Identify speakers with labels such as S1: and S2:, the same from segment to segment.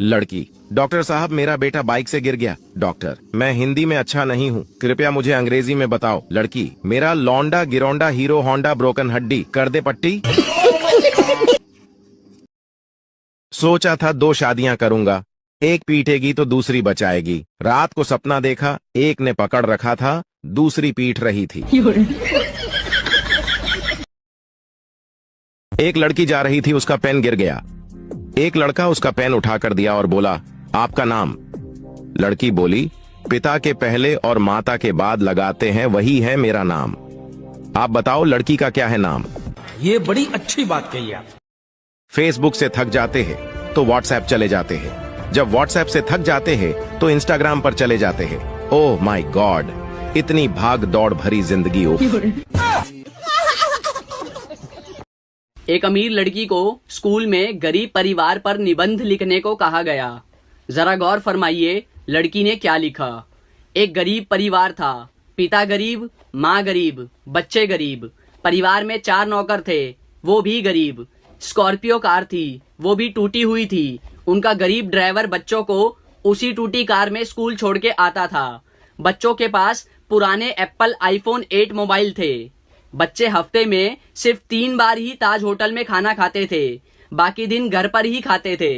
S1: लड़की, डॉक्टर साहब मेरा बेटा बाइक से गिर गया। डॉक्टर, मैं हिंदी में अच्छा नहीं हूँ, कृपया मुझे अंग्रेजी में बताओ। लड़की, मेरा लौंडा गिरोंडा हीरो होंडा ब्रोकन हड्डी, कर दे पट्टी। सोचा था 2 शादियां करूंगा, एक पीटेगी तो दूसरी बचाएगी। रात को सपना देखा, एक ने पकड़ रखा था, दूसरी पीट रही थी। एक लड़की जा रही थी, उसका पेन गिर गया। एक लड़का उसका पेन उठाकर दिया और बोला, आपका नाम? लड़की बोली, पिता के पहले और माता के बाद लगाते हैं वही है मेरा नाम। आप बताओ लड़की का क्या है नाम?
S2: ये बड़ी अच्छी बात कही आप।
S1: फेसबुक से थक जाते हैं तो व्हाट्सएप चले जाते हैं, जब व्हाट्सएप से थक जाते हैं तो इंस्टाग्राम पर चले जाते हैं। ओह माय गॉड, इतनी भाग दौड़ भरी जिंदगी।
S3: एक अमीर लड़की को स्कूल में गरीब परिवार पर निबंध लिखने को कहा गया। जरा गौर फरमाइए लड़की ने क्या लिखा। एक गरीब परिवार था, पिता गरीब, माँ गरीब, बच्चे गरीब। परिवार में 4 नौकर थे, वो भी गरीब। स्कॉर्पियो कार थी, वो भी टूटी हुई थी। उनका गरीब ड्राइवर बच्चों को उसी टूटी कार में स्कूल छोड़ के आता था। बच्चों के पास पुराने एप्पल आईफोन 8 मोबाइल थे। बच्चे हफ्ते में सिर्फ 3 बार ही ताज होटल में खाना खाते थे, बाकी दिन घर पर ही खाते थे।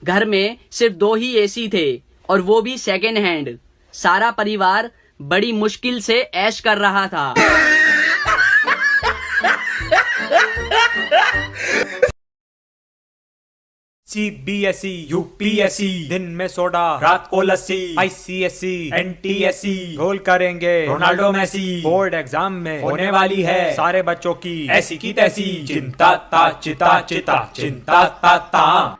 S3: घर में सिर्फ 2 ही एसी थे और वो भी सेकेंड हैंड। सारा परिवार बड़ी मुश्किल से ऐश कर रहा था।
S2: CBSE, UPSC, दिन में सोडा रात को लस्सी। ICSE, NTSE, गोल करेंगे रोनाल्डो मेसी। बोर्ड एग्जाम में होने वाली है सारे बच्चों की ऐसी की तैसी। चिंता ता चिता चिता चिंता ता ता।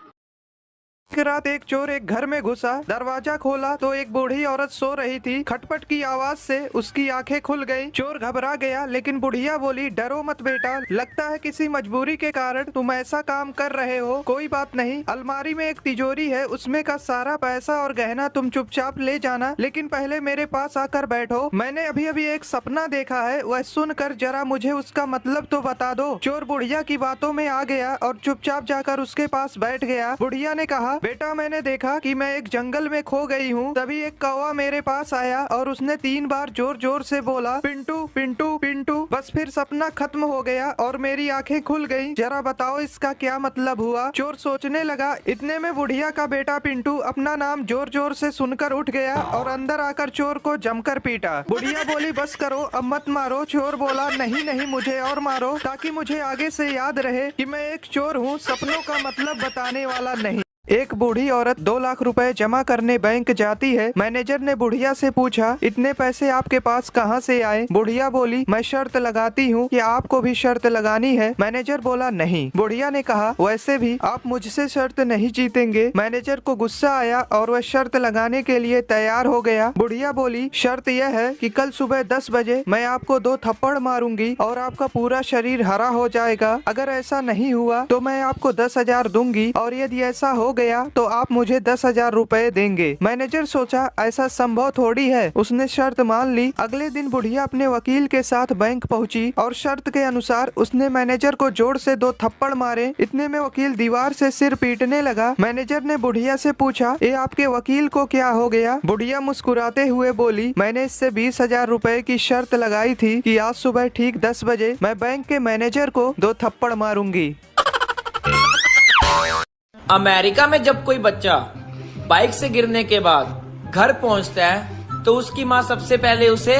S4: एक रात एक चोर एक घर में घुसा, दरवाजा खोला तो एक बूढ़ी औरत सो रही थी। खटपट की आवाज से उसकी आंखें खुल गईं। चोर घबरा गया, लेकिन बुढ़िया बोली, डरो मत बेटा, लगता है किसी मजबूरी के कारण तुम ऐसा काम कर रहे हो। कोई बात नहीं, अलमारी में एक तिजोरी है, उसमें का सारा पैसा और गहना तुम चुपचाप ले जाना, लेकिन पहले मेरे पास आकर बैठो। मैंने अभी अभी एक सपना देखा है, वह सुनकर जरा मुझे उसका मतलब तो बता दो। चोर बुढ़िया की बातों में आ गया और चुपचाप जाकर उसके पास बैठ गया। बुढ़िया ने कहा, बेटा मैंने देखा कि मैं एक जंगल में खो गई हूँ। तभी एक कौवा मेरे पास आया और उसने 3 बार जोर जोर से बोला, पिंटू पिंटू पिंटू। बस फिर सपना खत्म हो गया और मेरी आंखें खुल गईं। जरा बताओ इसका क्या मतलब हुआ। चोर सोचने लगा। इतने में बुढ़िया का बेटा पिंटू अपना नाम जोर जोर से सुनकर उठ गया और अंदर आकर चोर को जमकर पीटा। बुढ़िया बोली, बस करो, अब मत मारो। चोर बोला, नहीं नहीं, मुझे और मारो, ताकि मुझे आगे से याद रहे कि मैं एक चोर हूँ, सपनों का मतलब बताने वाला नहीं। एक बूढ़ी औरत 2 लाख रुपए जमा करने बैंक जाती है। मैनेजर ने बुढ़िया से पूछा, इतने पैसे आपके पास कहाँ से आए? बुढ़िया बोली, मैं शर्त लगाती हूँ कि आपको भी शर्त लगानी है। मैनेजर बोला, नहीं। बुढ़िया ने कहा, वैसे भी आप मुझसे शर्त नहीं जीतेंगे। मैनेजर को गुस्सा आया और वह शर्त लगाने के लिए तैयार हो गया। बुढ़िया बोली, शर्त यह है कि कल सुबह 10 बजे मैं आपको 2 थप्पड़ मारूंगी और आपका पूरा शरीर हरा हो जाएगा। अगर ऐसा नहीं हुआ तो मैं आपको 10,000 दूंगी, और यदि ऐसा हो गया तो आप मुझे 10,000 रुपए देंगे। मैनेजर सोचा, ऐसा संभव थोड़ी है। उसने शर्त मान ली। अगले दिन बुढ़िया अपने वकील के साथ बैंक पहुंची और शर्त के अनुसार उसने मैनेजर को जोर से 2 थप्पड़ मारे। इतने में वकील दीवार से सिर पीटने लगा। मैनेजर ने बुढ़िया से पूछा, ये आपके वकील को क्या हो गया? बुढ़िया मुस्कुराते हुए बोली, मैंने इससे 20,000 रुपए की शर्त लगाई थी कि आज सुबह ठीक 10 बजे मैं बैंक के मैनेजर को 2 थप्पड़ मारूंगी।
S5: अमेरिका में जब कोई बच्चा बाइक से गिरने के बाद घर पहुंचता है तो उसकी माँ सबसे पहले उसे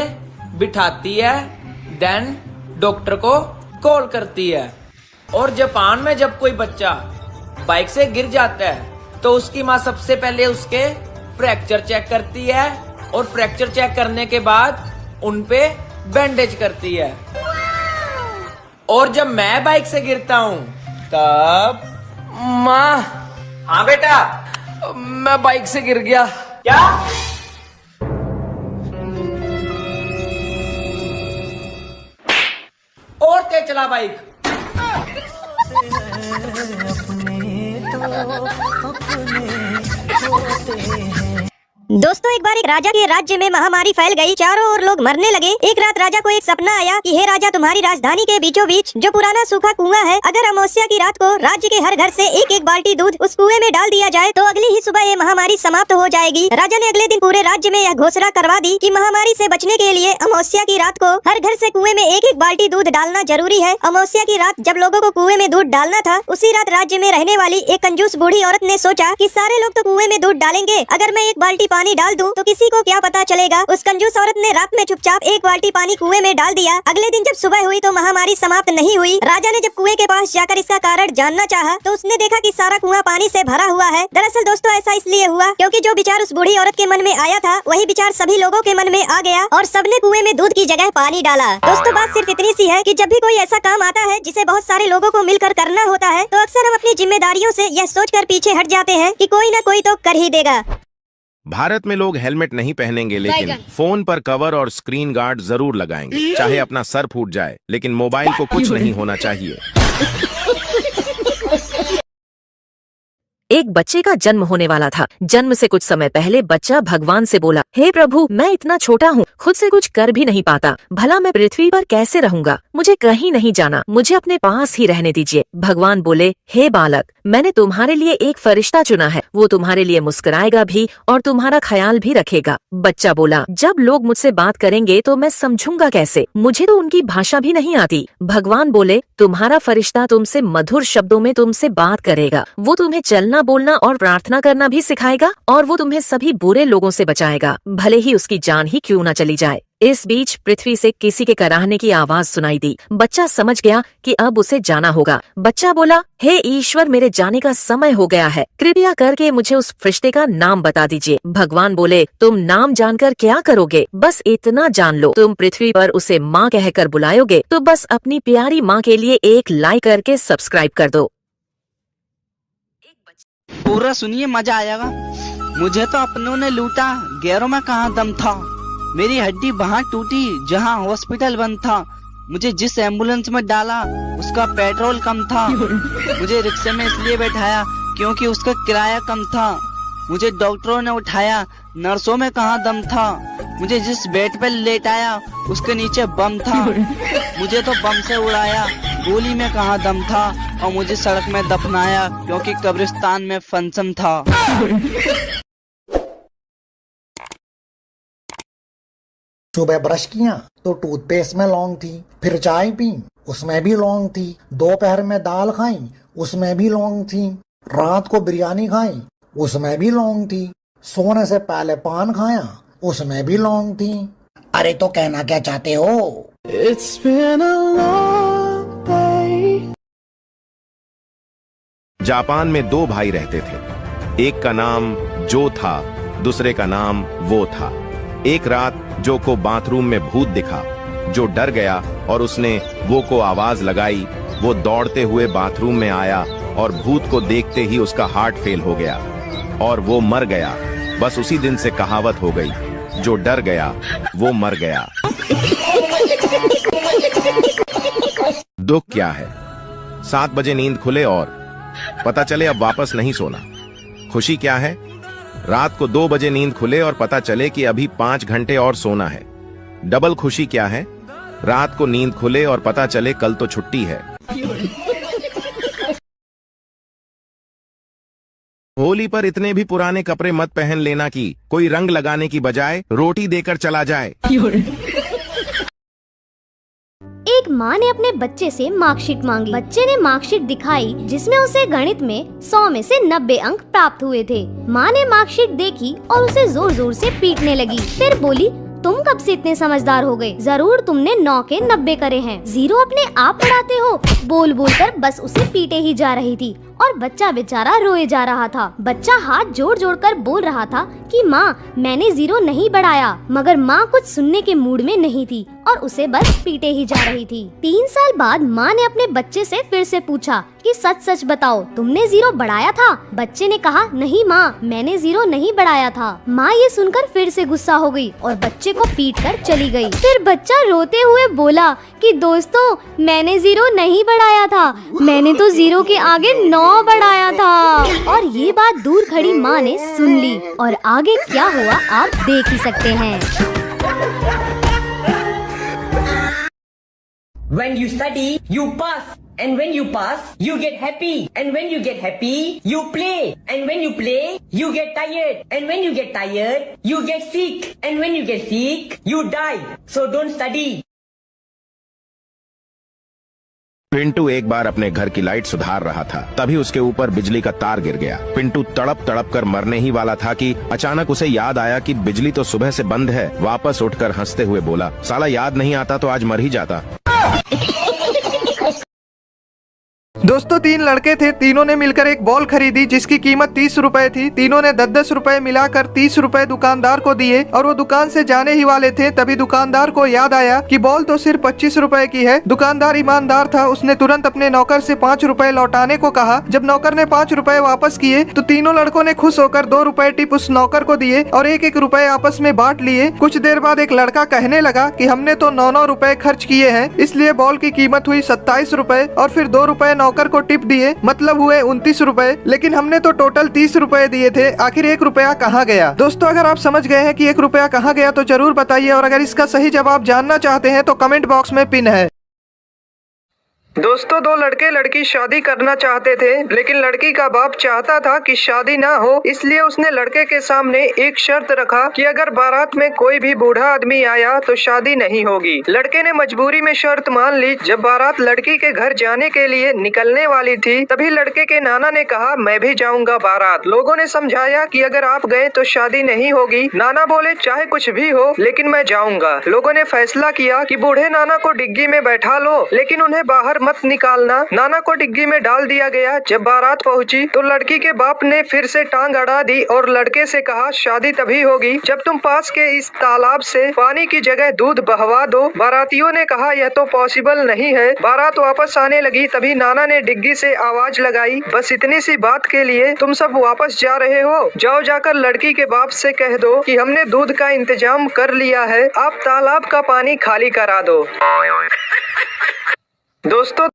S5: बिठाती है, देन डॉक्टर को कॉल करती है। और जापान में जब कोई बच्चा बाइक से गिर जाता है तो उसकी माँ सबसे पहले उसके फ्रैक्चर चेक करती है और फ्रैक्चर चेक करने के बाद उनपे बैंडेज करती है। और जब मैं बाइक से गिरता हूँ तब माँ, हाँ बेटा, मैं बाइक से गिर गया। क्या? चला बाइक।
S6: दोस्तों, एक बार एक राजा के राज्य में महामारी फैल गई। चारों ओर लोग मरने लगे। एक रात राजा को एक सपना आया कि हे राजा, तुम्हारी राजधानी के बीचों बीच जो पुराना सूखा कुआं है, अगर अमावस्या की रात को राज्य के हर घर से एक एक बाल्टी दूध उस कुएं में डाल दिया जाए तो अगली ही सुबह ये महामारी समाप्त हो जाएगी। राजा ने अगले दिन पूरे राज्य में यह घोषणा करवा दी कि महामारी से बचने के लिए अमावस्या की रात को हर घर से कुएं में एक एक बाल्टी दूध डालना जरूरी है। अमावस्या की रात जब लोगों को कुएं में दूध डालना था, उसी रात राज्य में रहने वाली एक कंजूस बूढ़ी औरत ने सोचा कि सारे लोग तो कुएं में दूध डालेंगे, अगर मैं एक बाल्टी पानी डाल दूं तो किसी को क्या पता चलेगा। उस कंजूस औरत ने रात में चुपचाप एक बाल्टी पानी कुएं में डाल दिया। अगले दिन जब सुबह हुई तो महामारी समाप्त नहीं हुई। राजा ने जब कुएं के पास जाकर इसका कारण जानना चाहा तो उसने देखा कि सारा कुआं पानी से भरा हुआ है। दरअसल दोस्तों, ऐसा इसलिए हुआ क्योंकि जो विचार उस बूढ़ी औरत के मन में आया था, वही विचार सभी लोगों के मन में आ गया और सबने कुएं में दूध की जगह पानी डाला। दोस्तों, बात सिर्फ इतनी सी है कि जब भी कोई ऐसा काम आता है जिसे बहुत सारे लोगों को मिलकर करना होता है, तो अक्सर हम अपनी जिम्मेदारियों से यह सोचकर पीछे हट जाते हैं कि कोई न कोई तो कर ही देगा।
S1: भारत में लोग हेलमेट नहीं पहनेंगे, लेकिन फोन पर कवर और स्क्रीन गार्ड जरूर लगाएंगे। चाहे अपना सर फूट जाए, लेकिन मोबाइल को कुछ नहीं होना चाहिए।
S7: एक बच्चे का जन्म होने वाला था। जन्म से कुछ समय पहले बच्चा भगवान से बोला, हे प्रभु, मैं इतना छोटा हूँ, खुद से कुछ कर भी नहीं पाता, भला मैं पृथ्वी पर कैसे रहूंगा? मुझे कहीं नहीं जाना, मुझे अपने पास ही रहने दीजिए। भगवान बोले, हे बालक, मैंने तुम्हारे लिए एक फरिश्ता चुना है, वो तुम्हारे लिए मुस्कुराएगा भी और तुम्हारा ख्याल भी रखेगा। बच्चा बोला, जब लोग मुझसे बात करेंगे तो मैं समझूंगा कैसे? मुझे तो उनकी भाषा भी नहीं आती। भगवान बोले, तुम्हारा फरिश्ता तुमसे मधुर शब्दों में तुमसे बात करेगा, वो तुम्हें चलना बोलना और प्रार्थना करना भी सिखाएगा और वो तुम्हें सभी बुरे लोगों से बचाएगा, भले ही उसकी जान ही क्यों न चली जाए। इस बीच पृथ्वी से किसी के कराहने की आवाज सुनाई दी। बच्चा समझ गया कि अब उसे जाना होगा। बच्चा बोला, हे ईश्वर, मेरे जाने का समय हो गया है, कृपया करके मुझे उस फरिश्ते का नाम बता दीजिए। भगवान बोले, तुम नाम जानकर क्या करोगे? बस इतना जान लो, तुम पृथ्वी पर उसे माँ कहकर बुलाओगे तो बस अपनी प्यारी माँ के लिए एक लाइक करके सब्सक्राइब कर दो।
S8: पूरा सुनिए, मजा आएगा। मुझे तो अपनों ने लूटा, गैरों में कहाँ दम था। मेरी हड्डी वहाँ टूटी जहाँ हॉस्पिटल बंद था। मुझे जिस एम्बुलेंस में डाला उसका पेट्रोल कम था। मुझे रिक्शे में इसलिए बैठाया क्योंकि उसका किराया कम था। मुझे डॉक्टरों ने उठाया, नर्सों में कहाँ दम था। मुझे जिस बेड पर लेटाया उसके नीचे बम था। मुझे तो बम से उड़ाया, गोली में कहाँ दम था। और मुझे सड़क में दफनाया क्योंकि कब्रिस्तान में फंक्शन था।
S9: सुबह ब्रश किया तो टूथपेस्ट में लौंग थी, फिर चाय पी उसमें भी लौंग थी, दोपहर में दाल खाई उसमें भी लौंग थी, रात को बिरयानी खाई उसमें भी लौंग थी, सोने से पहले पान खाया उसमें भी लौंग थी। अरे तो कहना क्या चाहते हो? It's been a long day.
S1: Japan में दो भाई रहते थे। एक का नाम जो था, दूसरे का नाम वो था। एक रात जो को बाथरूम में भूत दिखा। जो डर गया और उसने वो को आवाज लगाई। वो दौड़ते हुए बाथरूम में आया और भूत को देखते ही उसका हार्ट फेल हो गया और वो मर गया। बस उसी दिन से कहावत हो गई, जो डर गया वो मर गया। दुख क्या है? 7 बजे नींद खुले और पता चले अब वापस नहीं सोना। खुशी क्या है? रात को 2 बजे नींद खुले और पता चले कि अभी 5 घंटे और सोना है। डबल खुशी क्या है? रात को नींद खुले और पता चले कल तो छुट्टी है। होली पर इतने भी पुराने कपड़े मत पहन लेना कि कोई रंग लगाने की बजाय रोटी देकर चला जाए।
S10: एक माँ ने अपने बच्चे से मार्कशीट मांगी। बच्चे ने मार्कशीट दिखाई जिसमें उसे गणित में 100 में से 90 अंक प्राप्त हुए थे। माँ ने मार्कशीट देखी और उसे जोर जोर से पीटने लगी। फिर बोली, तुम कब से इतने समझदार हो गए? जरूर तुमने 9 के 90 करे हैं। जीरो अपने आप पढ़ाते हो। बोल बोल कर बस उसे पीटे ही जा रही थी और बच्चा बेचारा रोए जा रहा था। बच्चा हाथ जोड़ जोड़ कर बोल रहा था कि माँ मैंने 0 नहीं बढ़ाया, मगर माँ कुछ सुनने के मूड में नहीं थी और उसे बस पीटे ही जा रही थी। 3 साल बाद माँ ने अपने बच्चे से फिर से पूछा कि सच सच बताओ तुमने 0 बढ़ाया था? बच्चे ने कहा नहीं माँ, मैंने 0 नहीं बढ़ाया था। माँ ये सुनकर फिर से गुस्सा हो गई और बच्चे को पीट कर चली गई। फिर बच्चा रोते हुए बोला कि दोस्तों मैंने 0 नहीं बढ़ाया था, मैंने तो 0 के आगे 9 बढ़ाया था। और ये बात दूर खड़ी माँ ने सुन ली और आगे क्या हुआ आप देख ही सकते हैं।
S11: When you study, you pass. And when you pass, you get happy. And when you get happy, you play. And when you play, you get tired. And when you get tired, you get sick. And when you get sick, you die. So don't study.
S1: Pintu एक बार अपने घर की light सुधार रहा था, तभी उसके ऊपर बिजली का तार गिर गया। पिंटू तड़प तड़प कर मरने ही वाला था कि अचानक उसे याद आया कि बिजली तो सुबह से बंद है। वापस उठकर हंसते हुए बोला, साला याद नहीं आता तो आज मर ही जाता।
S4: दोस्तों 3 लड़के थे, तीनों ने मिलकर एक बॉल खरीदी जिसकी कीमत 30 रुपए थी। तीनों ने 10-10 रुपए मिलाकर 30 रुपए दुकानदार को दिए और वो दुकान से जाने ही वाले थे, तभी दुकानदार को याद आया कि बॉल तो सिर्फ 25 रुपए की है। दुकानदार ईमानदार था, उसने तुरंत अपने नौकर से 5 रुपए लौटाने को कहा। जब नौकर ने 5 रुपए वापस किए तो तीनों लड़कों ने खुश होकर 2 रुपए टिप उस नौकर को दिए और 1-1 रुपए आपस में बांट लिए। कुछ देर बाद एक लड़का कहने लगा कि हमने तो 9-9 रुपए खर्च किए हैं, इसलिए बॉल की कीमत हुई 27 रुपए और फिर 2 रुपए नौकर को टिप दिए, मतलब हुए 29 रुपए। लेकिन हमने तो टोटल 30 रुपए दिए थे, आखिर 1 रुपया कहाँ गया? दोस्तों अगर आप समझ गए हैं कि 1 रुपया कहाँ गया तो जरूर बताइए, और अगर इसका सही जवाब जानना चाहते हैं तो कमेंट बॉक्स में पिन है। दोस्तों 2 लड़के लड़की शादी करना चाहते थे, लेकिन लड़की का बाप चाहता था कि शादी ना हो, इसलिए उसने लड़के के सामने एक शर्त रखा कि अगर बारात में कोई भी बूढ़ा आदमी आया तो शादी नहीं होगी। लड़के ने मजबूरी में शर्त मान ली। जब बारात लड़की के घर जाने के लिए निकलने वाली थी, तभी लड़के के नाना ने कहा मैं भी जाऊंगा बारात। लोगों ने समझाया कि अगर आप गए तो शादी नहीं होगी। नाना बोले चाहे कुछ भी हो लेकिन मैं जाऊंगा। लोगों ने फैसला किया कि बूढ़े नाना को डिग्गी में बैठा लो, लेकिन उन्हें बाहर मत निकालना। नाना को डिग्गी में डाल दिया गया। जब बारात पहुंची तो लड़की के बाप ने फिर से टांग अड़ा दी और लड़के से कहा शादी तभी होगी जब तुम पास के इस तालाब से पानी की जगह दूध बहवा दो। बारातियों ने कहा यह तो पॉसिबल नहीं है। बारात वापस आने लगी, तभी नाना ने डिग्गी से आवाज लगाई, बस इतनी सी बात के लिए तुम सब वापस जा रहे हो? जाओ जाकर लड़की के बाप से कह दो कि हमने दूध का इंतजाम कर लिया है, आप तालाब का पानी खाली करा दो। दोस्तों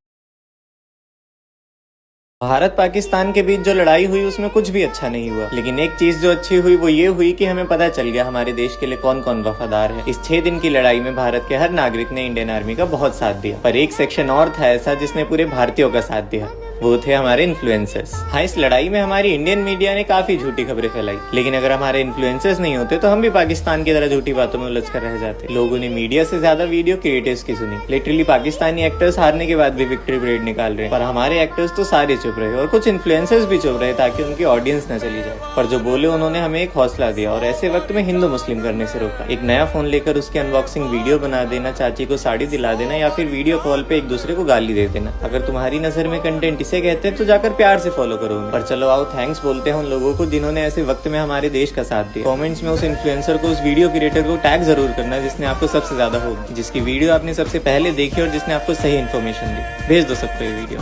S12: भारत पाकिस्तान के बीच जो लड़ाई हुई उसमें कुछ भी अच्छा नहीं हुआ, लेकिन एक चीज जो अच्छी हुई वो ये हुई कि हमें पता चल गया हमारे देश के लिए कौन कौन वफादार है। इस 6 दिन की लड़ाई में भारत के हर नागरिक ने इंडियन आर्मी का बहुत साथ दिया, पर एक सेक्शन और था ऐसा जिसने पूरे भारतीयों का साथ दिया, वो थे हमारे इन्फ्लुएंसर्स। हाँ, इस लड़ाई में हमारी इंडियन मीडिया ने काफी झूठी खबरें फैलाई, लेकिन अगर हमारे इन्फ्लुएंसर्स नहीं होते तो हम भी पाकिस्तान की तरह झूठी बातों में उलझ कर रह जाते। लोगों ने मीडिया से ज्यादा वीडियो क्रिएटर्स की सुनी। लिटरली पाकिस्तानी एक्टर्स हारने के बाद भी विक्ट्री परेड निकाल रहे हैं, पर हमारे एक्टर्स तो सारे चुप रहे और कुछ इन्फ्लुएंसर्स भी चुप रहे ताकि उनकी ऑडियंस न चली जाए। पर जो बोले उन्होंने हमें एक हौसला दिया और ऐसे वक्त में हिंदू मुस्लिम करने से रोका। एक नया फोन लेकर उसकी अनबॉक्सिंग वीडियो बना देना, चाची को साड़ी दिला देना या फिर वीडियो कॉल पे एक दूसरे को गाली दे देना। अगर तुम्हारी नजर में कंटेंट इसे कहते हैं तो जाकर प्यार से फॉलो करो। पर चलो आओ थैंक्स बोलते हैं उन लोगों को जिन्होंने ऐसे वक्त में हमारे देश का साथ दिया। कमेंट्स में उस इन्फ्लुएंसर को, उस वीडियो क्रिएटर को टैग जरूर करना जिसने आपको सबसे ज्यादा होप, जिसकी वीडियो आपने सबसे पहले देखी और जिसने आपको सही इन्फॉर्मेशन दी। भेज दो सबको ये वीडियो।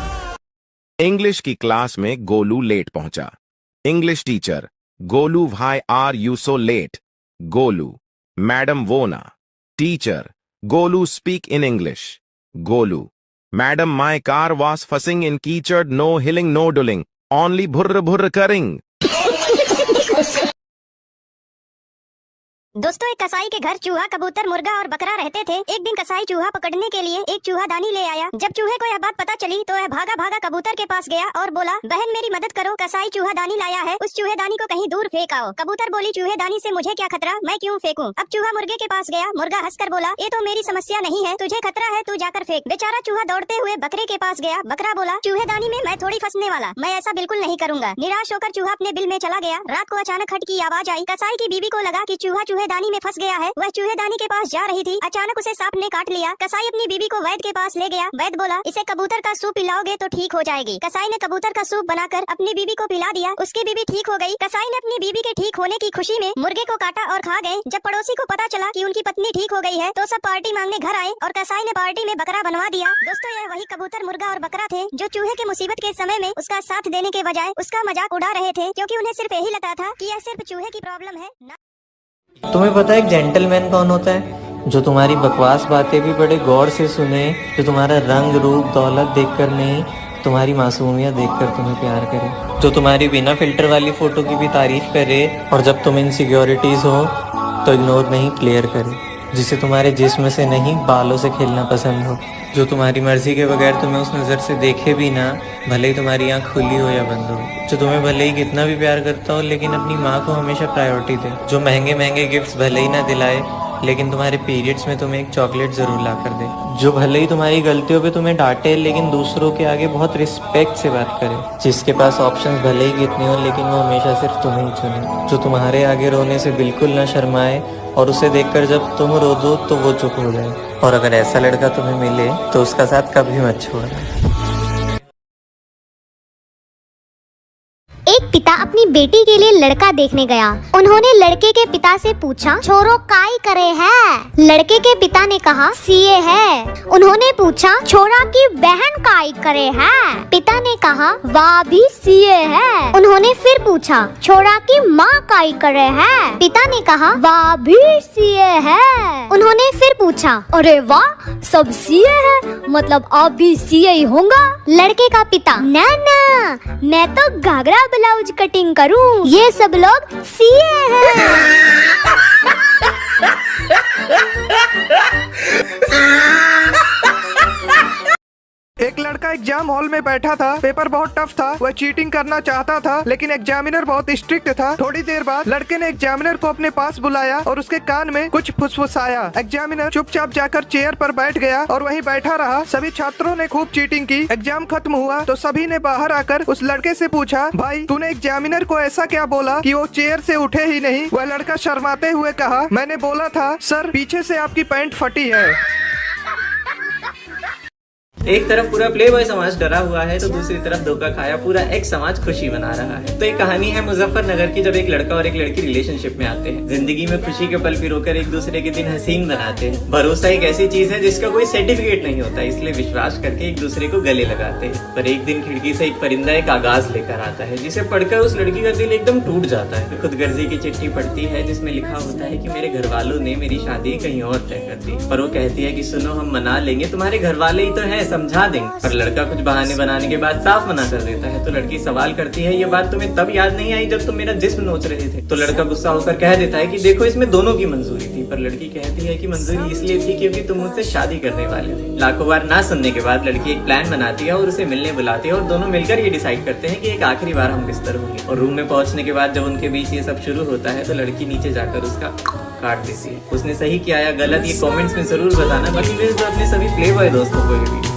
S1: इंग्लिश की क्लास में गोलू लेट पहुंचा। English teacher, Golu why are you so late? Golu, madam वो ना। Teacher, Golu speak in English. Golu, madam my car was फसिंग इन कीचड़, नो हिलिंग नो डुलिंग, ओनली भुर्र भुर्र करिंग।
S6: दोस्तों एक कसाई के घर चूहा, कबूतर, मुर्गा और बकरा रहते थे। एक दिन कसाई चूहा पकड़ने के लिए एक चूहादानी ले आया। जब चूहे को यह बात पता चली तो वह भागा भागा कबूतर के पास गया और बोला, बहन मेरी मदद करो, कसाई चूहादानी लाया है, उस चूहेदानी को कहीं दूर फेंक आओ। कबूतर बोली, चूहेदानी से मुझे क्या खतरा, मैं क्यों फेंकूं? अब चूहा मुर्गे के पास गया। मुर्गा हंसकर बोला, ये तो मेरी समस्या नहीं है, तुझे खतरा है, तू जाकर फेंक। बेचारा चूहा दौड़ते हुए बकरे के पास गया। बकरा बोला, चूहेदानी में मैं थोड़ी फंसने वाला, मैं ऐसा बिल्कुल नहीं करूंगा। निराश होकर चूहा अपने बिल में चला गया। रात को अचानक खट की आवाज आई। कसाई की बीवी को लगा कि चूहा चूहेदानी में फंस गया है। वह चूहेदानी के पास जा रही थी, अचानक उसे सांप ने काट लिया। कसाई अपनी बीबी को वैद्य के पास ले गया। वैद्य बोला, इसे कबूतर का सूप पिलाओगे तो ठीक हो जाएगी। कसाई ने कबूतर का सूप बनाकर अपनी बीबी को पिला दिया। उसकी बीबी ठीक हो गई। कसाई ने अपनी बीबी के ठीक होने की खुशी में मुर्गे को काटा और खा गए। जब पड़ोसी को पता चला कि उनकी पत्नी ठीक हो गई है तो सब पार्टी मांगने घर आए और कसाई ने पार्टी में बकरा बनवा दिया। दोस्तों, यह वही कबूतर, मुर्गा और बकरा थे जो चूहे के मुसीबत के समय में उसका साथ देने के बजाय उसका मजाक उड़ा रहे थे, क्योंकि उन्हें सिर्फ यही लगता था कि यह सिर्फ चूहे की प्रॉब्लम है।
S12: तुम्हें पता है एक जेंटलमैन कौन होता है? जो तुम्हारी बकवास बातें भी बड़े गौर से सुने, जो तुम्हारा रंग रूप दौलत देखकर नहीं, तुम्हारी मासूमियत देखकर तुम्हें प्यार करे, जो तुम्हारी बिना फिल्टर वाली फोटो की भी तारीफ करे और जब तुम इनसिक्योरिटीज हो तो इग्नोर नहीं क्लियर करे, जिसे तुम्हारे जिस्म से नहीं बालों से खेलना पसंद हो, जो तुम्हारी मर्जी के बगैर तुम्हें उस नज़र से देखे भी ना, भले ही तुम्हारी आँख खुली हो या बंद हो, जो तुम्हें भले ही कितना भी प्यार करता हो लेकिन अपनी माँ को हमेशा प्रायोरिटी दे, जो महंगे महंगे गिफ्ट्स भले ही ना दिलाए लेकिन तुम्हारे पीरियड्स में तुम्हें एक चॉकलेट जरूर ला कर दे, जो भले ही तुम्हारी गलतियों पे तुम्हें डांटे लेकिन दूसरों के आगे बहुत रिस्पेक्ट से बात करे, जिसके पास ऑप्शंस भले ही कितने हो लेकिन वो हमेशा सिर्फ तुम्हें ही चुने, जो तुम्हारे आगे रोने से बिल्कुल ना शर्माए और उसे देखकर जब तुम रो दो तो वो चुप हो जाए, और अगर ऐसा लड़का तुम्हें मिले तो उसका साथ कभी मत छोड़ना।
S10: एक पिता अपनी बेटी के लिए लड़का देखने गया। उन्होंने लड़के के पिता से पूछा, छोरो काई करे है? लड़के के पिता ने कहा, सीए है। उन्होंने पूछा, छोरा की बहन काई करे है? पिता ने कहा, वाह भी सीए है। उन्होंने फिर पूछा, छोरा की माँ काई करे है? पिता ने कहा, वाह भी सीए है। उन्होंने फिर पूछा, अरे वाह, सब सीए है, मतलब आप भी सीए ही होंगे? लड़के का पिता, ना ना, मैं तो घाघरा ब्लाउज कटिंग करूं, ये सब लोग सीए हैं।
S4: एक लड़का एग्जाम हॉल में बैठा था। पेपर बहुत टफ था। वह चीटिंग करना चाहता था लेकिन एग्जामिनर बहुत स्ट्रिक्ट था। थोड़ी देर बाद लड़के ने एग्जामिनर को अपने पास बुलाया और उसके कान में कुछ फुसफुसाया। एग्जामिनर चुपचाप जाकर चेयर पर बैठ गया और वहीं बैठा रहा। सभी छात्रों ने खूब चीटिंग की। एग्जाम खत्म हुआ तो सभी ने बाहर आकर उस लड़के से पूछा, भाई तूने एग्जामिनर को ऐसा क्या बोला कि वो चेयर से उठे ही नहीं? वह लड़का शर्माते हुए कहा, मैंने बोला था सर, पीछे से आपकी पैंट फटी है।
S12: एक तरफ पूरा प्ले बॉय समाज डरा हुआ है तो दूसरी तरफ धोखा खाया पूरा एक समाज खुशी मना रहा है। तो एक कहानी है मुजफ्फरनगर की, जब एक लड़का और एक लड़की रिलेशनशिप में आते हैं। जिंदगी में खुशी के पल पिरोकर एक दूसरे के दिन हसीन बनाते हैं। भरोसा एक ऐसी चीज है जिसका कोई सर्टिफिकेट नहीं होता, इसलिए विश्वास करके एक दूसरे को गले लगाते हैं। पर एक दिन खिड़की से एक परिंदा एक कागज लेकर आता है जिसे पढ़कर उस लड़की का दिल एकदम टूट जाता है। खुदगर्जी की चिट्ठी पढ़ती है जिसमें लिखा होता है कि मेरे घर वालों ने मेरी शादी कहीं और तय कर दी। पर वो कहती है कि सुनो, हम मना लेंगे, तुम्हारे घर वाले ही तो है, समझा देंगे। पर लड़का कुछ बहाने बनाने के बाद साफ मना कर देता है। तो लड़की सवाल करती है, ये बात तुम्हें तब याद नहीं आई जब तुम मेरा जिस्म नोच रहे थे? तो लड़का गुस्सा होकर कह देता है कि देखो, इसमें दोनों की मंजूरी थी। पर लड़की कहती है कि मंजूरी इसलिए थी क्योंकि तुम मुझसे शादी करने वाले थे। लाखों बार ना सुनने के बाद लड़की एक प्लान बनाती है और उसे मिलने बुलाती है और दोनों मिलकर ये डिसाइड करते हैं कि एक आखिरी बार हम बिस्तर होंगे। और रूम में पहुंचने के बाद जब उनके बीच ये सब शुरू होता है तो लड़की नीचे जाकर उसका काट देती है। उसने सही किया या गलत ये कमेंट्स में जरूर बताना। बाकी अपने सभी प्ले बॉय दोस्तों को भी